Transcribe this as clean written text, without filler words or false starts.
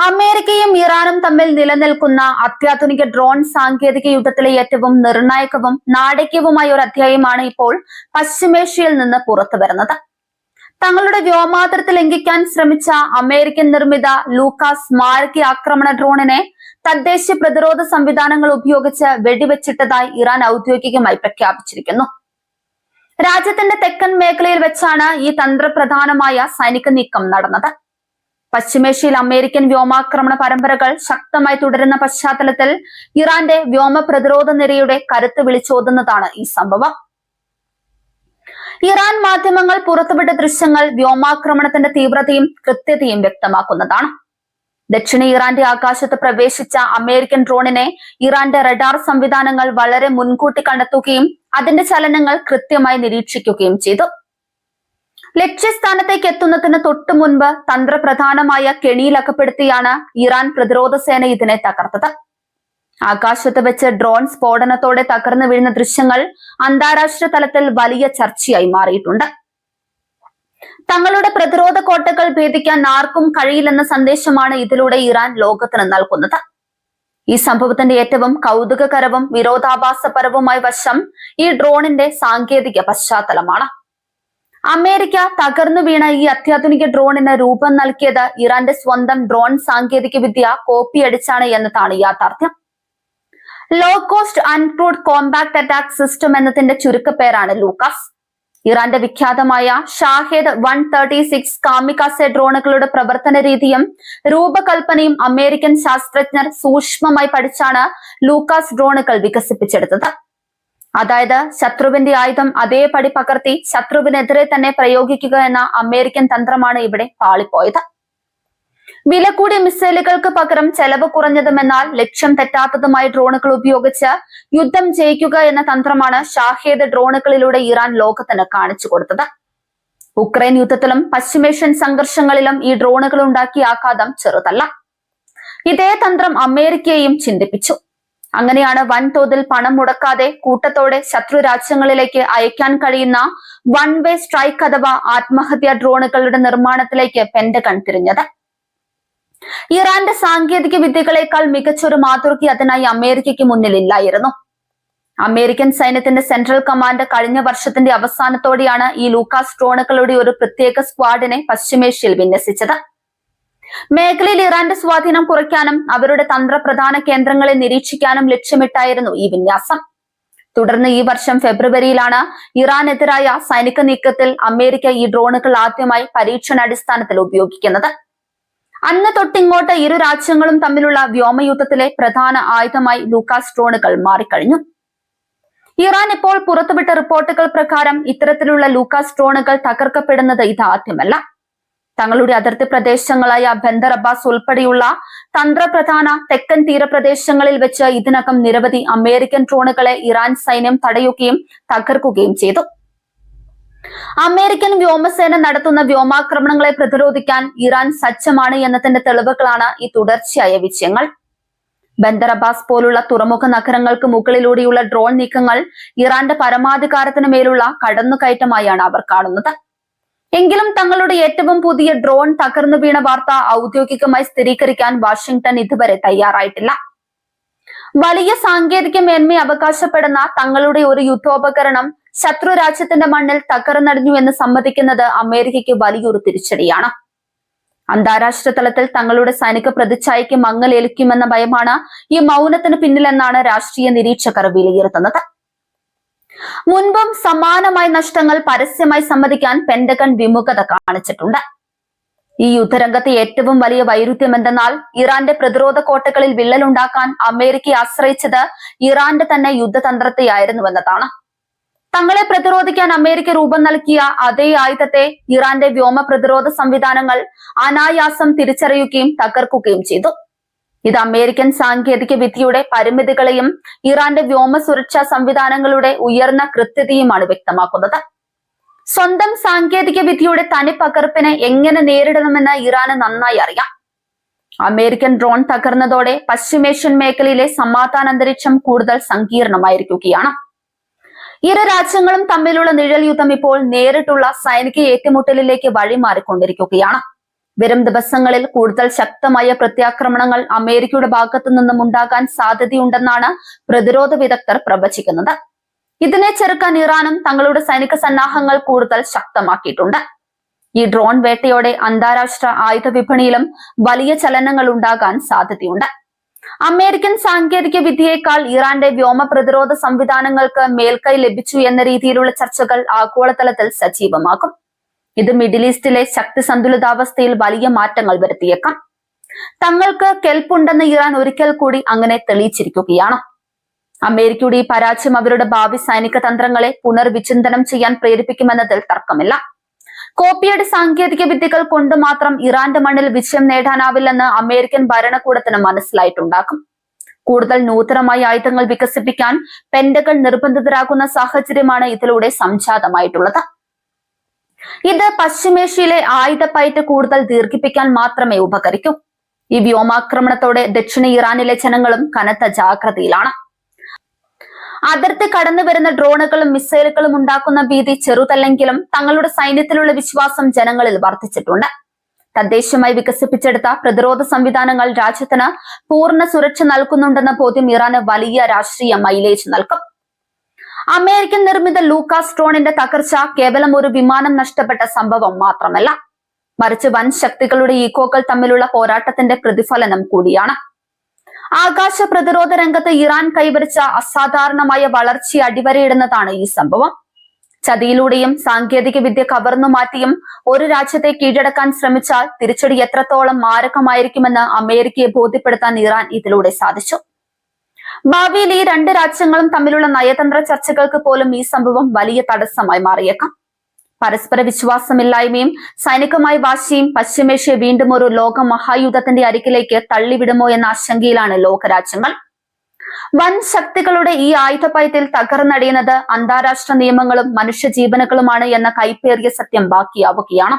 അമേരിക്കയും ഇറാനും തമ്മിൽ നിലനിൽക്കുന്ന അത്യാധുനിക ഡ്രോൺ സാങ്കേതിക യുദ്ധത്തിലെ ഏറ്റവും നിർണായകവും നാടകീയവുമായ ഒരു അധ്യായമാണ് ഇപ്പോൾ പശ്ചിമേഷ്യയിൽ നിന്ന് പുറത്തുവരുന്നത്. തങ്ങളുടെ വ്യോമാതിർത്തി ലംഘിക്കാൻ ശ്രമിച്ച അമേരിക്കൻ നിർമ്മിത ലൂക്കാസ് മാരകി ആക്രമണ ഡ്രോണിനെ തദ്ദേശീയ പ്രതിരോധ സംവിധാനങ്ങൾ ഉപയോഗിച്ച് വെടിവെച്ചിട്ടതായി ഇറാൻ ഔദ്യോഗികമായി പ്രഖ്യാപിച്ചിരിക്കുന്നു. രാജ്യത്തിന്റെ തെക്കൻ മേഖലയിൽ വെച്ചാണ് ഈ തന്ത്രപ്രധാനമായ സൈനിക നീക്കം നടന്നത്. പശ്ചിമേഷ്യയിൽ അമേരിക്കൻ വ്യോമാക്രമണ പരമ്പരകൾ ശക്തമായി തുടരുന്ന പശ്ചാത്തലത്തിൽ ഇറാന്റെ വ്യോമ പ്രതിരോധ നിരയുടെ കരുത്ത് വിളിച്ചോതുന്നതാണ് ഈ സംഭവം. ഇറാൻ മാധ്യമങ്ങൾ പുറത്തുവിട്ട ദൃശ്യങ്ങൾ വ്യോമാക്രമണത്തിന്റെ തീവ്രതയും കൃത്യതയും വ്യക്തമാക്കുന്നതാണ്. ദക്ഷിണ ഇറാന്റെ ആകാശത്ത് പ്രവേശിച്ച അമേരിക്കൻ ഡ്രോണിനെ ഇറാന്റെ റഡാർ സംവിധാനങ്ങൾ വളരെ മുൻകൂട്ടി കണ്ടെത്തുകയും അതിന്റെ ചലനങ്ങൾ കൃത്യമായി നിരീക്ഷിക്കുകയും ചെയ്തു. ലക്ഷ്യസ്ഥാനത്തേക്ക് എത്തുന്നതിന് തൊട്ടു മുൻപ് തന്ത്രപ്രധാനമായ കെണിയിലകപ്പെടുത്തിയാണ് ഇറാൻ പ്രതിരോധ സേന ഇതിനെ തകർത്തത്. ആകാശത്ത് വെച്ച് ഡ്രോൺ സ്ഫോടനത്തോടെ തകർന്നു വീഴുന്ന ദൃശ്യങ്ങൾ അന്താരാഷ്ട്ര തലത്തിൽ വലിയ ചർച്ചയായി മാറിയിട്ടുണ്ട്. തങ്ങളുടെ പ്രതിരോധ കോട്ടകൾ ഭേദിക്കാൻ ആർക്കും കഴിയില്ലെന്ന സന്ദേശമാണ് ഇതിലൂടെ ഇറാൻ ലോകത്തിന് നൽകുന്നത്. ഈ സംഭവത്തിന്റെ ഏറ്റവും കൗതുകകരവും വിരോധാഭാസപരവുമായ വശം ഈ ഡ്രോണിന്റെ സാങ്കേതിക പശ്ചാത്തലമാണ്. അമേരിക്ക തകർന്നു വീണ ഈ അത്യാധുനിക ഡ്രോണിന് രൂപം നൽകിയത് ഇറാന്റെ സ്വന്തം ഡ്രോൺ സാങ്കേതിക വിദ്യ കോപ്പിയടിച്ചാണ് എന്നതാണ് യാഥാർത്ഥ്യം. Low cost uncrewed compact attack system എന്നതിന്റെ ചുരുക്കപ്പേരാണ് ലൂക്കാസ്. ഇറാന്റെ വിഖ്യാതമായ ഷാഹേദ് 136 കാമികാസെ ഡ്രോണുകളുടെ പ്രവർത്തന രീതിയും രൂപകൽപ്പനയും അമേരിക്കൻ ശാസ്ത്രജ്ഞർ സൂക്ഷ്മമായി പഠിച്ചാണ് ലൂക്കാസ് ഡ്രോണുകൾ വികസിപ്പിച്ചെടുത്തത്. അതായത് ശത്രുവിന്റെ ആയുധം അതേപടി പകർത്തി ശത്രുവിനെതിരെ തന്നെ പ്രയോഗിക്കുക എന്ന അമേരിക്കൻ തന്ത്രമാണ് ഇവിടെ പാളിപ്പോയത്. വില കൂടിയ മിസൈലുകൾക്ക് പകരം ചെലവ് കുറഞ്ഞതുമെന്നാൽ ലക്ഷ്യം തെറ്റാത്തതുമായ ഡ്രോണുകൾ ഉപയോഗിച്ച് യുദ്ധം ജയിക്കുക എന്ന തന്ത്രമാണ് ഷാഹേദ് ഡ്രോണുകളിലൂടെ ഇറാൻ ലോകത്തിന് കാണിച്ചു കൊടുത്തത്. ഉക്രൈൻ യുദ്ധത്തിലും പശ്ചിമേഷ്യൻ സംഘർഷങ്ങളിലും ഈ ഡ്രോണുകൾ ഉണ്ടാക്കിയ ആഘാതം ചെറുതല്ല. ഇതേ തന്ത്രം അമേരിക്കയെയും ചിന്തിപ്പിച്ചു. അങ്ങനെയാണ് വൻതോതിൽ പണം മുടക്കാതെ കൂട്ടത്തോടെ ശത്രു രാജ്യങ്ങളിലേക്ക് അയക്കാൻ കഴിയുന്ന വൺ വേ സ്ട്രൈക്ക് അഥവാ ആത്മഹത്യാ ഡ്രോണുകളുടെ നിർമ്മാണത്തിലേക്ക് പെന്റഗൺ തിരിഞ്ഞത്. ഇറാന്റെ സാങ്കേതിക വിദ്യകളെക്കാൾ മികച്ചൊരു മാതൃക അതിനായി അമേരിക്കയ്ക്ക് മുന്നിലില്ലായിരുന്നു. അമേരിക്കൻ സൈന്യത്തിന്റെ സെൻട്രൽ കമാൻഡ് കഴിഞ്ഞ വർഷത്തിന്റെ അവസാനത്തോടെയാണ് ഈ ലൂക്കാസ് ഡ്രോണുകളുടെ ഒരു പ്രത്യേക സ്ക്വാഡിനെ പശ്ചിമേഷ്യയിൽ വിന്യസിച്ചത്. മേഖലയിൽ ഇറാന്റെ സ്വാധീനം കുറയ്ക്കാനും അവരുടെ തന്ത്രപ്രധാന കേന്ദ്രങ്ങളെ നിരീക്ഷിക്കാനും ലക്ഷ്യമിട്ടായിരുന്നു ഈ വിന്യാസം. തുടർന്ന് ഈ വർഷം ഫെബ്രുവരിയിലാണ് ഇറാനെതിരായ സൈനിക നീക്കത്തിൽ അമേരിക്ക ഈ ഡ്രോണുകൾ ആദ്യമായി പരീക്ഷണാടിസ്ഥാനത്തിൽ ഉപയോഗിക്കുന്നത്. അന്ന് തൊട്ടിങ്ങോട്ട് ഇരു രാജ്യങ്ങളും തമ്മിലുള്ള വ്യോമയുദ്ധത്തിലെ പ്രധാന ആയുധമായി ലൂക്കാസ് ഡ്രോണുകൾ മാറിക്കഴിഞ്ഞു. ഇറാൻ ഇപ്പോൾ പുറത്തുവിട്ട റിപ്പോർട്ടുകൾ പ്രകാരം ഇത്തരത്തിലുള്ള ലൂക്കാസ് ഡ്രോണുകൾ തകർക്കപ്പെടുന്നത് ഇതാദ്യമല്ല. തങ്ങളുടെ അതിർത്തി പ്രദേശങ്ങളായ ബന്ദർ അബ്ബാസ് ഉൾപ്പെടെയുള്ള തന്ത്രപ്രധാന തെക്കൻ തീരപ്രദേശങ്ങളിൽ വെച്ച് ഇതിനകം നിരവധി അമേരിക്കൻ ഡ്രോണുകളെ ഇറാൻ സൈന്യം തടയുകയും തകർക്കുകയും ചെയ്തു. അമേരിക്കൻ വ്യോമസേന നടത്തുന്ന വ്യോമാക്രമണങ്ങളെ പ്രതിരോധിക്കാൻ ഇറാൻ സജ്ജമാണ് എന്നതിന്റെ തെളിവുകളാണ് ഈ തുടർച്ചയായ വിജയങ്ങൾ. ബന്ദർ അബ്ബാസ് പോലുള്ള തുറമുഖ നഗരങ്ങൾക്ക് മുകളിലൂടെയുള്ള ഡ്രോൺ നീക്കങ്ങൾ ഇറാന്റെ പരമാധികാരത്തിന് മേലുള്ള കടന്നുകയറ്റമായാണ് അവർ കാണുന്നത്. എങ്കിലും തങ്ങളുടെ ഏറ്റവും പുതിയ ഡ്രോൺ തകർന്നു വീണ വാർത്ത ഔദ്യോഗികമായി സ്ഥിരീകരിക്കാൻ വാഷിംഗ്ടൺ ഇതുവരെ തയ്യാറായിട്ടില്ല. വലിയ സാങ്കേതിക മേന്മ അവകാശപ്പെടുന്ന തങ്ങളുടെ ഒരു യുദ്ധോപകരണം ശത്രു രാജ്യത്തിന്റെ മണ്ണിൽ തകർന്നടിഞ്ഞു എന്ന് സമ്മതിക്കുന്നത് അമേരിക്കയ്ക്ക് വലിയൊരു തിരിച്ചടിയാണ്. അന്താരാഷ്ട്ര തലത്തിൽ തങ്ങളുടെ സൈനിക പ്രതിച്ഛായയ്ക്ക് മങ്ങലേൽക്കുമെന്ന ഭയമാണ് ഈ മൗനത്തിന് പിന്നിലെന്നാണ് രാഷ്ട്രീയ നിരീക്ഷകർ വിലയിരുത്തുന്നത്. മുൻപും സമാനമായ നഷ്ടങ്ങൾ പരസ്യമായി സമ്മതിക്കാൻ പെന്റഗൺ വിമുഖത കാണിച്ചിട്ടുണ്ട്. ഈ യുദ്ധരംഗത്തെ ഏറ്റവും വലിയ വൈരുദ്ധ്യം എന്തെന്നാൽ ഇറാന്റെ പ്രതിരോധ കോട്ടകളിൽ വിള്ളലുണ്ടാക്കാൻ അമേരിക്കയെ ആശ്രയിച്ചത് ഇറാന്റെ തന്നെ യുദ്ധതന്ത്രത്തെയായിരുന്നുവെന്നതാണ്. തങ്ങളെ പ്രതിരോധിക്കാൻ അമേരിക്ക രൂപം നൽകിയ അതേ ആയുധത്തെ ഇറാന്റെ വ്യോമ പ്രതിരോധ സംവിധാനങ്ങൾ അനായാസം തിരിച്ചറിയുകയും തകർക്കുകയും ചെയ്തു. ഇത് അമേരിക്കൻ സാങ്കേതിക വിദ്യയുടെ പരിമിതികളെയും ഇറാന്റെ വ്യോമ സുരക്ഷാ സംവിധാനങ്ങളുടെ ഉയർന്ന കൃത്യതയുമാണ് വ്യക്തമാക്കുന്നത്. സ്വന്തം സാങ്കേതിക വിദ്യയുടെ തനിപ്പകർപ്പിനെ എങ്ങനെ നേരിടണമെന്ന് ഇറാന് നന്നായി അറിയാം. അമേരിക്കൻ ഡ്രോൺ തകർന്നതോടെ പശ്ചിമേഷ്യൻ മേഖലയിലെ സമാധാന അന്തരീക്ഷം കൂടുതൽ സങ്കീർണമായിരിക്കുകയാണ്. ഇരു രാജ്യങ്ങളും തമ്മിലുള്ള നിഴൽ യുദ്ധം ഇപ്പോൾ നേരിട്ടുള്ള സൈനിക ഏറ്റുമുട്ടലിലേക്ക് വഴിമാറിക്കൊണ്ടിരിക്കുകയാണ്. വരും ദിവസങ്ങളിൽ കൂടുതൽ ശക്തമായ പ്രത്യാക്രമണങ്ങൾ അമേരിക്കയുടെ ഭാഗത്തു നിന്നും ഉണ്ടാകാൻ സാധ്യതയുണ്ടെന്നാണ് പ്രതിരോധ വിദഗ്ധർ പ്രവചിക്കുന്നത്. ഇതിനെ ചെറുക്കാൻ ഇറാനും തങ്ങളുടെ സൈനിക സന്നാഹങ്ങൾ കൂടുതൽ ശക്തമാക്കിയിട്ടുണ്ട്. ഈ ഡ്രോൺ വേട്ടയോടെ അന്താരാഷ്ട്ര ആയുധ വിപണിയിലും വലിയ ചലനങ്ങൾ ഉണ്ടാകാൻ സാധ്യതയുണ്ട്. അമേരിക്കൻ സാങ്കേതിക വിദ്യയേക്കാൾ ഇറാന്റെ വ്യോമ പ്രതിരോധ സംവിധാനങ്ങൾക്ക് മേൽക്കൈ ലഭിച്ചു എന്ന രീതിയിലുള്ള ചർച്ചകൾ ആഗോളതലത്തിൽ സജീവമാകും. ഇത് മിഡിൽ ഈസ്റ്റിലെ ശക്തി സന്തുലിതാവസ്ഥയിൽ വലിയ മാറ്റങ്ങൾ വരുത്തിയേക്കാം. തങ്ങൾക്ക് കെൽപ്പുണ്ടെന്ന് ഇറാൻ ഒരിക്കൽ കൂടി അങ്ങനെ തെളിയിച്ചിരിക്കുകയാണ്. അമേരിക്കയുടെ ഈ പരാജയം അവരുടെ ഭാവി സൈനിക തന്ത്രങ്ങളെ പുനർവിചിന്തനം ചെയ്യാൻ പ്രേരിപ്പിക്കുമെന്നതിൽ തർക്കമില്ല. കോപ്പിയടി സാങ്കേതിക വിദ്യകൾ കൊണ്ട് മാത്രം ഇറാന്റെ മണ്ണിൽ വിജയം നേടാനാവില്ലെന്ന് അമേരിക്കൻ ഭരണകൂടത്തിന് മനസ്സിലായിട്ടുണ്ടാകും. കൂടുതൽ നൂതനമായ ആയുധങ്ങൾ വികസിപ്പിക്കാൻ പെന്റഗൺ നിർബന്ധിതരാകുന്ന സാഹചര്യമാണ് ഇതിലൂടെ സംജാതമായിട്ടുള്ളത്. ഇത് പശ്ചിമേഷ്യയിലെ ആയുധപ്പയറ്റ് കൂടുതൽ ദീർഘിപ്പിക്കാൻ മാത്രമേ ഉപകരിക്കൂ. ഈ വ്യോമാക്രമണത്തോടെ ദക്ഷിണ ഇറാനിലെ ജനങ്ങളും കനത്ത ജാഗ്രതയിലാണ്. അതിർത്തി കടന്നു വരുന്ന ഡ്രോണുകളും മിസൈലുകളും ഉണ്ടാക്കുന്ന ഭീതി ചെറുതല്ലെങ്കിലും തങ്ങളുടെ സൈന്യത്തിലുള്ള വിശ്വാസം ജനങ്ങളിൽ വർദ്ധിച്ചിട്ടുണ്ട്. തദ്ദേശീയമായി വികസിപ്പിച്ചെടുത്ത പ്രതിരോധ സംവിധാനങ്ങൾ രാജ്യത്തിന് പൂർണ്ണ സുരക്ഷ നൽകുന്നുണ്ടെന്ന ബോധ്യം ഇറാന് വലിയ രാഷ്ട്രീയ മൈലേജ് നൽകും. അമേരിക്കൻ നിർമ്മിത ലൂക്കാസ് ഡ്രോണിന്റെ തകർച്ച കേവലം ഒരു വിമാനം നഷ്ടപ്പെട്ട സംഭവം മാത്രമല്ല, മറിച്ച് വൻ ശക്തികളുടെ ഈഗോകൾ തമ്മിലുള്ള പോരാട്ടത്തിന്റെ പ്രതിഫലനം കൂടിയാണ്. ആകാശ പ്രതിരോധ രംഗത്ത് ഇറാൻ കൈവരിച്ച അസാധാരണമായ വളർച്ച അടിവരയിടുന്നതാണ് ഈ സംഭവം. ചതിയിലൂടെയും സാങ്കേതിക വിദ്യ കവർന്നു മാറ്റിയും ഒരു രാജ്യത്തെ കീഴടക്കാൻ ശ്രമിച്ചാൽ തിരിച്ചടി എത്രത്തോളം മാരകമായിരിക്കുമെന്ന് അമേരിക്കയെ ബോധ്യപ്പെടുത്താൻ ഇറാൻ ഇതിലൂടെ സാധിച്ചു. ഭാവിയിൽ ഈ രണ്ട് രാജ്യങ്ങളും തമ്മിലുള്ള നയതന്ത്ര ചർച്ചകൾക്ക് പോലും ഈ സംഭവം വലിയ തടസ്സമായി മാറിയേക്കാം. പരസ്പര വിശ്വാസമില്ലായ്മയും സൈനികമായ വാശിയും പശ്ചിമേഷ്യ വീണ്ടും ഒരു ലോക മഹായുദ്ധത്തിന്റെ അരികിലേക്ക് തള്ളിവിടുമോ എന്ന ആശങ്കയിലാണ് ലോകരാജ്യങ്ങൾ. വൻ ശക്തികളുടെ ഈ ആയുധപ്പയത്തിൽ തകർന്നടിയുന്നത് അന്താരാഷ്ട്ര നിയമങ്ങളും മനുഷ്യജീവനുകളുമാണ് എന്ന കൈപ്പേറിയ സത്യം ബാക്കിയാവുകയാണ്.